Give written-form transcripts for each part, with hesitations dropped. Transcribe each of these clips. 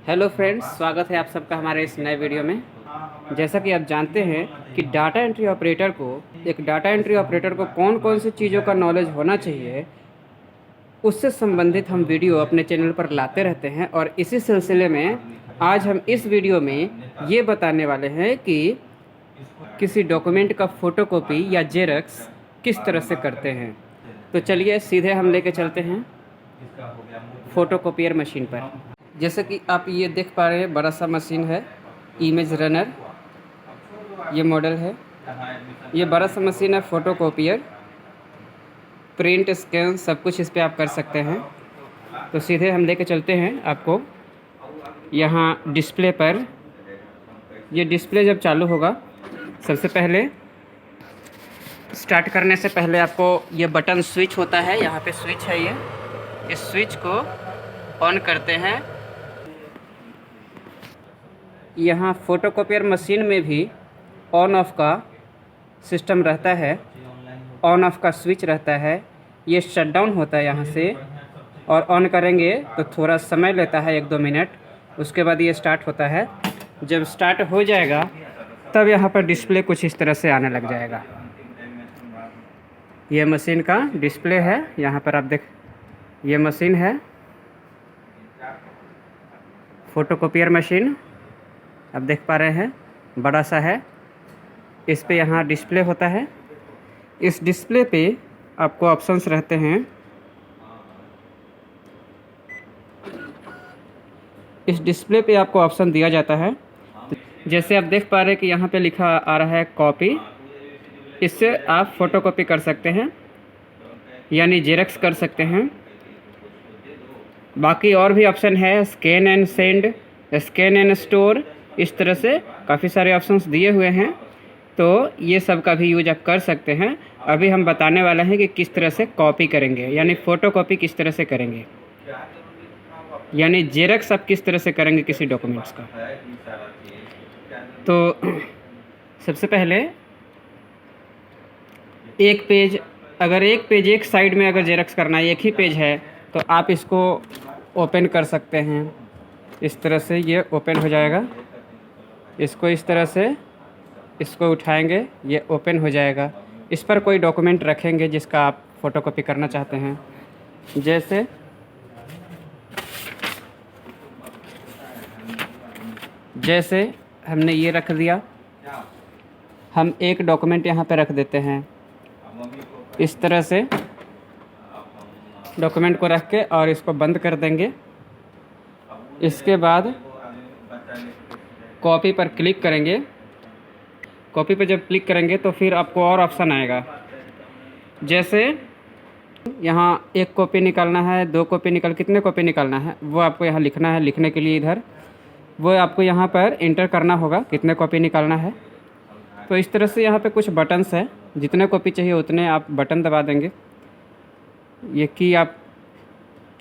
Hello friends, स्वागत है आप सबका हमारे इस नए वीडियो में। जैसा कि आप जानते हैं कि एक डाटा एंट्री ऑपरेटर को कौन कौन सी चीज़ों का नॉलेज होना चाहिए, उससे संबंधित हम वीडियो अपने चैनल पर लाते रहते हैं। और इसी सिलसिले में आज हम इस वीडियो में ये बताने वाले हैं कि किसी डॉक्यूमेंट का फ़ोटोकॉपी या जेरॉक्स किस तरह से करते हैं। तो चलिए सीधे हम लेके चलते हैं फ़ोटोकॉपियर मशीन पर। जैसे कि आप ये देख पा रहे हैं, बड़ा सा मशीन है, इमेज रनर ये मॉडल है। ये बड़ा सा मशीन है, फ़ोटोकॉपियर, प्रिंट स्कैन सब कुछ इस पे आप कर सकते हैं। तो सीधे हम लेके चलते हैं आपको यहाँ डिस्प्ले पर। ये डिस्प्ले जब चालू होगा, सबसे पहले स्टार्ट करने से पहले आपको ये बटन स्विच होता है, यहाँ पे स्विच है ये। इस स्विच को ऑन करते हैं। यहाँ फ़ोटोकॉपियर मशीन में भी ऑन ऑफ का सिस्टम रहता है, ऑन ऑफ का स्विच रहता है। ये शट डाउन होता है यहाँ से, और ऑन करेंगे तो थोड़ा समय लेता है 1-2 मिनट। उसके बाद ये स्टार्ट होता है। जब स्टार्ट हो जाएगा तब यहाँ पर डिस्प्ले कुछ इस तरह से आने लग जाएगा। ये मशीन का डिस्प्ले है, यहाँ पर आप देख, ये मशीन है फ़ोटोकॉपियर मशीन, आप देख पा रहे हैं, बड़ा सा है। इस पे यहाँ डिस्प्ले होता है। इस डिस्प्ले पे आपको ऑप्शंस रहते हैं। इस डिस्प्ले पे आपको ऑप्शन दिया जाता है। जैसे आप देख पा रहे हैं कि यहाँ पे लिखा आ रहा है कॉपी। इससे आप फ़ोटोकॉपी कर सकते हैं, यानी जेरॉक्स कर सकते हैं। बाकी और भी ऑप्शन है, scan and send, scan and store, इस तरह से काफ़ी सारे ऑप्शंस दिए हुए हैं। तो ये सब का भी यूज आप कर सकते हैं। अभी हम बताने वाले हैं कि किस तरह से कॉपी करेंगे, यानी फ़ोटोकॉपी किस तरह से करेंगे, यानी जेरॉक्स आप किस तरह से करेंगे किसी डॉक्यूमेंट्स का। तो सबसे पहले एक पेज एक साइड में अगर जेरॉक्स करना है, एक ही पेज है, तो आप इसको ओपन कर सकते हैं। इस तरह से ये ओपन हो जाएगा। इसको इस तरह से इसको उठाएंगे, ये ओपन हो जाएगा। इस पर कोई डॉक्यूमेंट रखेंगे जिसका आप फ़ोटोकॉपी करना चाहते हैं। जैसे हमने ये रख दिया, हम एक डॉक्यूमेंट यहाँ पे रख देते हैं। इस तरह से डॉक्यूमेंट को रख के और इसको बंद कर देंगे। इसके बाद कॉपी पर क्लिक करेंगे। कॉपी पर जब क्लिक करेंगे तो फिर आपको और ऑप्शन आएगा। जैसे यहाँ 1 कॉपी निकालना है, 2 कॉपी कितने कॉपी निकालना है वो आपको यहाँ लिखना है। लिखने के लिए इधर वो आपको यहाँ पर इंटर करना होगा कितने कॉपी निकालना है। तो इस तरह से यहाँ पे कुछ बटन्स हैं, जितने कॉपी चाहिए उतने आप बटन दबा देंगे। ये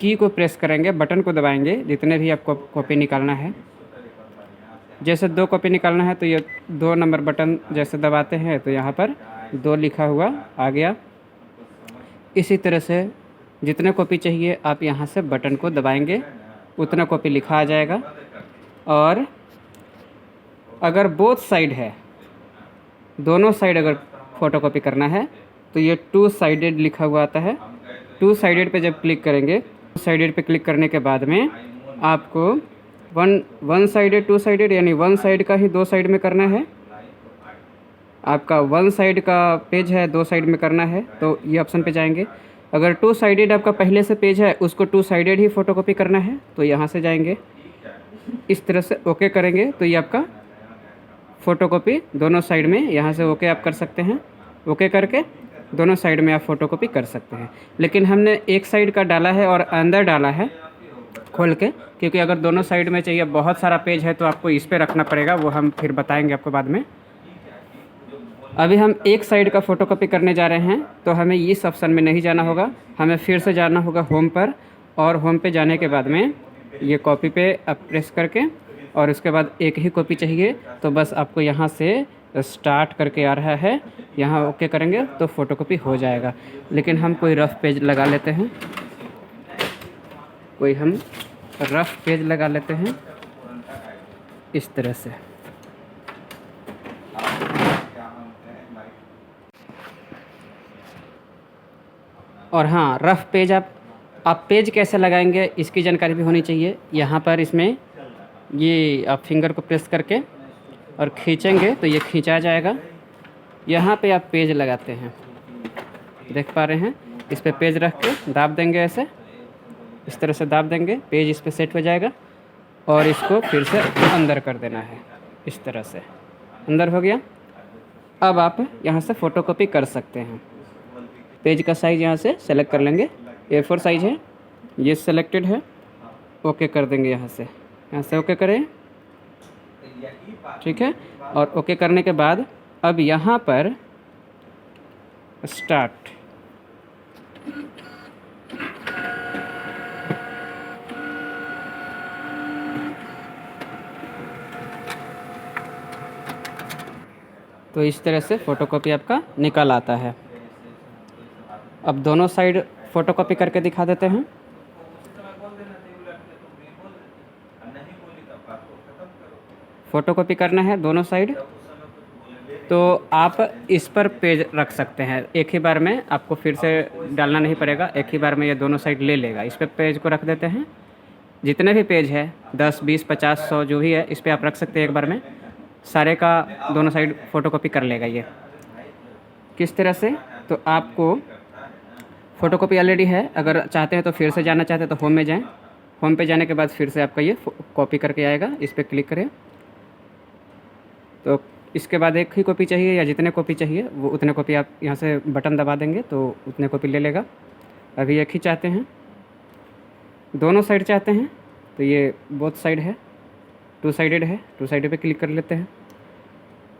की को प्रेस करेंगे, बटन को दबाएंगे, जितने भी आपको कॉपी निकालना है। जैसे 2 कॉपी निकालना है तो ये 2 नंबर बटन जैसे दबाते हैं तो यहाँ पर 2 लिखा हुआ आ गया। इसी तरह से जितने कॉपी चाहिए आप यहाँ से बटन को दबाएंगे, उतना कॉपी लिखा आ जाएगा। और अगर बोथ साइड है, दोनों साइड अगर फ़ोटोकॉपी करना है तो ये 2 साइडेड लिखा हुआ आता है। 2 साइडेड पे जब क्लिक करेंगे, 2 साइडेड पे क्लिक करने के बाद में आपको वन साइडेड 2 साइडेड, यानी 1 साइड का ही 2 साइड में करना है। आपका 1 साइड का पेज है, 2 साइड में करना है, तो ये ऑप्शन पे जाएंगे। अगर 2 साइडेड आपका पहले से पेज है, उसको 2 साइडेड ही फ़ोटोकॉपी करना है, तो यहाँ से जाएंगे। इस तरह से ओके करेंगे तो ये आपका फ़ोटोकॉपी दोनों साइड में, यहाँ से ओके आप कर सकते हैं। ओके करके दोनों साइड में आप फ़ोटोकॉपी कर सकते हैं। लेकिन हमने एक साइड का डाला है और अंदर डाला है खोल के, क्योंकि अगर दोनों साइड में चाहिए, बहुत सारा पेज है, तो आपको इस पे रखना पड़ेगा। वो हम फिर बताएंगे आपको बाद में। अभी हम एक साइड का फ़ोटोकॉपी करने जा रहे हैं, तो हमें इस ऑप्शन में नहीं जाना होगा, हमें फिर से जाना होगा होम पर। और होम पे जाने के बाद में ये कॉपी पे आप प्रेस करके, और उसके बाद एक ही कॉपी चाहिए, तो बस आपको यहाँ से स्टार्ट करके आ रहा है, यहाँ ओके करेंगे तो फ़ोटोकॉपी हो जाएगा। लेकिन हम कोई रफ़ पेज लगा लेते हैं, इस तरह से। और हाँ, रफ़ पेज आप पेज कैसे लगाएंगे इसकी जानकारी भी होनी चाहिए। यहाँ पर इसमें ये आप फिंगर को प्रेस करके और खींचेंगे तो ये खींचा जाएगा। यहाँ पे आप पेज लगाते हैं, देख पा रहे हैं। इस पे पेज रख के दाब देंगे, ऐसे इस तरह से दाब देंगे, पेज इस पे सेट हो जाएगा। और इसको फिर से अंदर कर देना है, इस तरह से अंदर हो गया। अब आप यहाँ से फ़ोटोकॉपी कर सकते हैं। पेज का साइज़ यहाँ से सेलेक्ट कर लेंगे, A4 साइज़ है, ये सेलेक्टेड है। ओके कर देंगे यहाँ से ओके करें, ठीक है। और ओके करने के बाद अब यहाँ पर स्टार्ट, तो इस तरह से फ़ोटोकॉपी आपका निकल आता है। अब दोनों साइड फ़ोटोकॉपी करके दिखा देते हैं। फ़ोटोकॉपी करना है दोनों साइड, तो आप इस पर पेज रख सकते हैं। एक ही बार में आपको फिर से डालना नहीं पड़ेगा, एक ही बार में ये दोनों साइड ले लेगा। इस पर पेज को रख देते हैं। जितने भी पेज है 10, 20, 50, 100 जो भी है, इस पर आप रख सकते हैं। एक बार में सारे का दोनों साइड फ़ोटोकॉपी कर लेगा ये। किस तरह से, तो आपको फ़ोटोकॉपी ऑलरेडी है, अगर चाहते हैं तो फिर से जाना चाहते हैं तो होम में जाएं। होम पे जाने के बाद फिर से आपका ये कॉपी करके आएगा, इस पर क्लिक करें। तो इसके बाद एक ही कॉपी चाहिए या जितने कॉपी चाहिए वो उतने कॉपी आप यहाँ से बटन दबा देंगे तो उतने कॉपी ले लेगा। अभी एक ही चाहते हैं, दोनों साइड चाहते हैं तो ये बोथ साइड है, टू साइडेड है, टू साइडेड पे क्लिक कर लेते हैं।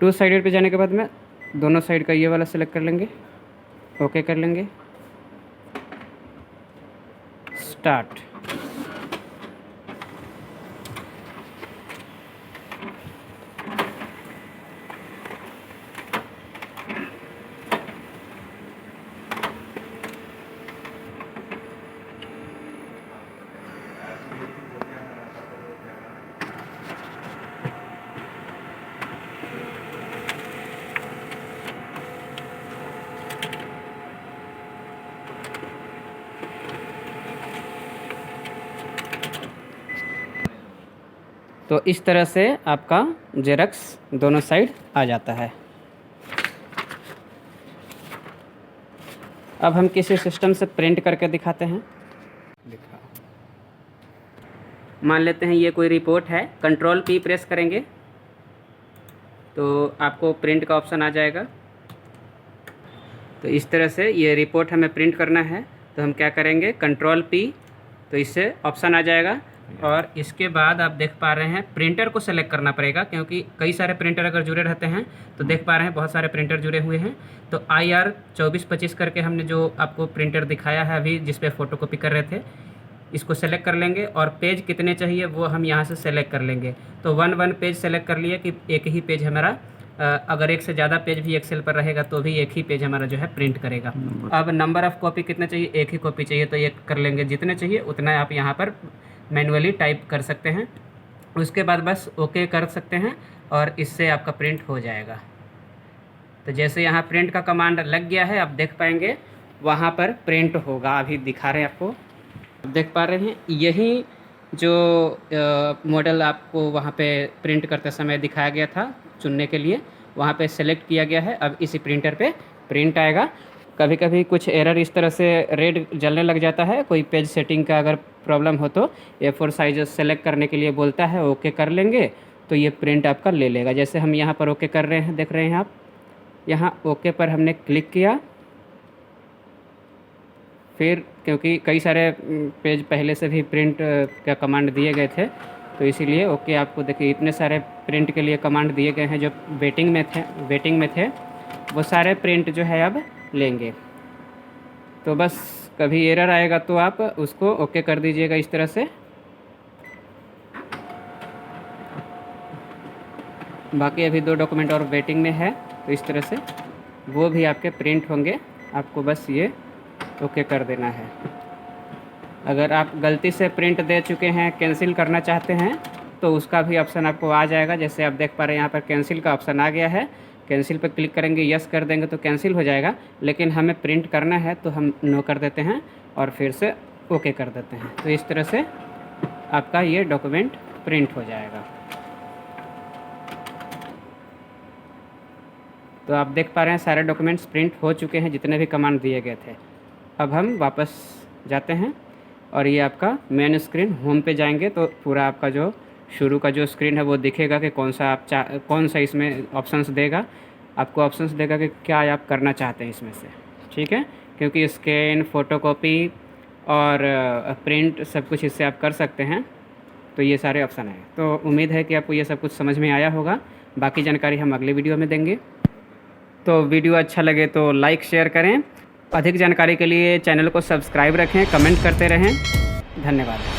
टू साइडेड पे जाने के बाद में दोनों साइड का ये वाला सेलेक्ट कर लेंगे, ओके कर लेंगे, स्टार्ट। तो इस तरह से आपका जेरॉक्स दोनों साइड आ जाता है। अब हम किसी सिस्टम से प्रिंट करके दिखाते हैं। मान लेते हैं ये कोई रिपोर्ट है, Ctrl+P प्रेस करेंगे तो आपको प्रिंट का ऑप्शन आ जाएगा। तो इस तरह से ये रिपोर्ट हमें प्रिंट करना है तो हम क्या करेंगे, Ctrl+P, तो इससे ऑप्शन आ जाएगा। और इसके बाद आप देख पा रहे हैं प्रिंटर को सेलेक्ट करना पड़ेगा, क्योंकि कई सारे प्रिंटर अगर जुड़े रहते हैं तो देख पा रहे हैं बहुत सारे प्रिंटर जुड़े हुए हैं। तो IR 2425 करके हमने जो आपको प्रिंटर दिखाया है अभी, जिस पे फ़ोटोकॉपी कर रहे थे, इसको सेलेक्ट कर लेंगे। और पेज कितने चाहिए वो हम यहाँ से सेलेक्ट कर लेंगे। तो 1 पेज सेलेक्ट कर लिए कि एक ही पेज हमारा, अगर एक से ज़्यादा पेज भी एक्सेल पर रहेगा तो भी एक ही पेज हमारा जो है प्रिंट करेगा। अब नंबर ऑफ़ कॉपी कितने चाहिए, एक ही कॉपी चाहिए तो एक कर लेंगे। जितने चाहिए उतना आप यहाँ पर मैनुअली टाइप कर सकते हैं। उसके बाद बस ओके कर सकते हैं और इससे आपका प्रिंट हो जाएगा। तो जैसे यहाँ प्रिंट का कमांड लग गया है, आप देख पाएंगे वहाँ पर प्रिंट होगा। अभी दिखा रहे हैं आपको, देख पा रहे हैं यही जो मॉडल आपको वहाँ पे प्रिंट करते समय दिखाया गया था चुनने के लिए, वहाँ पे सेलेक्ट किया गया है। अब इसी प्रिंटर पे प्रिंट आएगा। कभी कभी कुछ एरर इस तरह से रेड जलने लग जाता है, कोई पेज सेटिंग का अगर प्रॉब्लम हो तो A4 साइज सेलेक्ट करने के लिए बोलता है, ओके कर लेंगे तो ये प्रिंट आपका ले लेगा। जैसे हम यहाँ पर ओके कर रहे हैं, देख रहे हैं आप, यहाँ ओके पर हमने क्लिक किया। फिर क्योंकि कई सारे पेज पहले से भी प्रिंट का कमांड दिए गए थे तो इसीलिए ओके, आपको देखिए इतने सारे प्रिंट के लिए कमांड दिए गए हैं जो वेटिंग में थे वो सारे प्रिंट जो है अब लेंगे। तो बस कभी एरर आएगा तो आप उसको ओके कर दीजिएगा इस तरह से। बाकी अभी 2 डॉक्यूमेंट और वेटिंग में है तो इस तरह से वो भी आपके प्रिंट होंगे, आपको बस ये ओके कर देना है। अगर आप गलती से प्रिंट दे चुके हैं, कैंसिल करना चाहते हैं तो उसका भी ऑप्शन आपको आ जाएगा। जैसे आप देख पा रहे हैं यहाँ पर कैंसिल का ऑप्शन आ गया है। कैंसिल पर क्लिक करेंगे, यस कर देंगे तो कैंसिल हो जाएगा, लेकिन हमें प्रिंट करना है तो हम नो कर देते हैं और फिर से ओके कर देते हैं। तो इस तरह से आपका ये डॉक्यूमेंट प्रिंट हो जाएगा। तो आप देख पा रहे हैं सारे डॉक्यूमेंट्स प्रिंट हो चुके हैं, जितने भी कमांड दिए गए थे। अब हम वापस जाते हैं और ये आपका मेन स्क्रीन, होम पे जाएंगे तो पूरा आपका जो शुरू का जो स्क्रीन है वो दिखेगा कि कौन सा इसमें ऑप्शंस देगा। आपको ऑप्शंस देगा कि क्या आप करना चाहते हैं इसमें से, ठीक है। क्योंकि स्कैन, फ़ोटोकॉपी और प्रिंट सब कुछ इससे आप कर सकते हैं। तो ये सारे ऑप्शन हैं। तो उम्मीद है कि आपको ये सब कुछ समझ में आया होगा। बाकी जानकारी हम अगले वीडियो में देंगे। तो वीडियो अच्छा लगे तो लाइक शेयर करें। अधिक जानकारी के लिए चैनल को सब्सक्राइब रखें, कमेंट करते रहें। धन्यवाद।